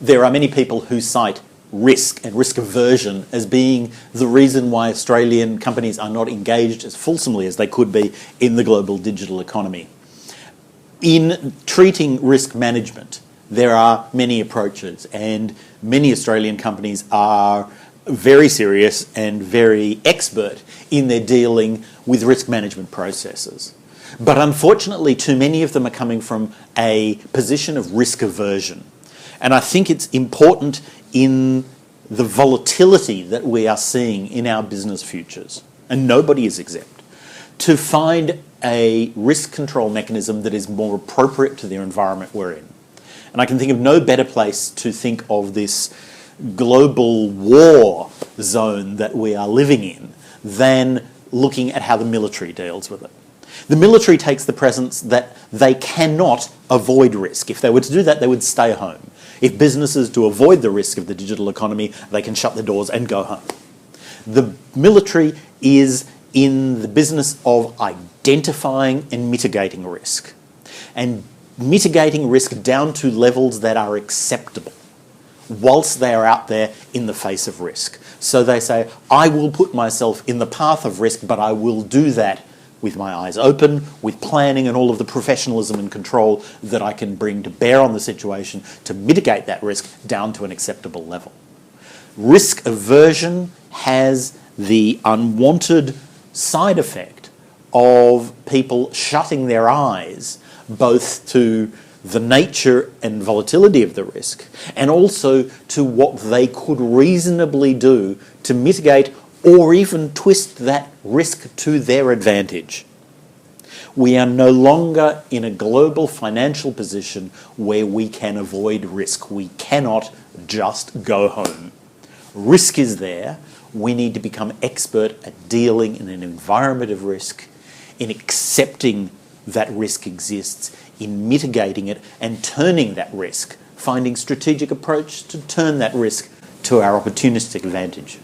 there are many people who cite risk and risk aversion as being the reason why Australian companies are not engaged as fulsomely as they could be in the global digital economy. In treating risk management, there are many approaches, and many Australian companies are very serious and very expert in their dealing with risk management processes. But unfortunately, too many of them are coming from a position of risk aversion. And I think it's important in the volatility that we are seeing in our business futures, and nobody is exempt, to find a risk control mechanism that is more appropriate to the environment we're in. And I can think of no better place to think of this global war zone that we are living in than looking at how the military deals with it. The military takes the presence that they cannot avoid risk. If they were to do that, they would stay home. If businesses to avoid the risk of the digital economy, they can shut their doors and go home. The military is in the business of identifying and mitigating risk, and mitigating risk down to levels that are acceptable whilst they are out there in the face of risk. So they say, I will put myself in the path of risk, but I will do that with my eyes open, with planning and all of the professionalism and control that I can bring to bear on the situation to mitigate that risk down to an acceptable level. Risk aversion has the unwanted side effect of people shutting their eyes both to the nature and volatility of the risk and also to what they could reasonably do to mitigate or even twist that risk to their advantage. We are no longer in a global financial position where we can avoid risk. We cannot just go home. Risk is there. We need to become expert at dealing in an environment of risk, in accepting that risk exists, in mitigating it and turning that risk, finding strategic approach to turn that risk to our opportunistic advantage.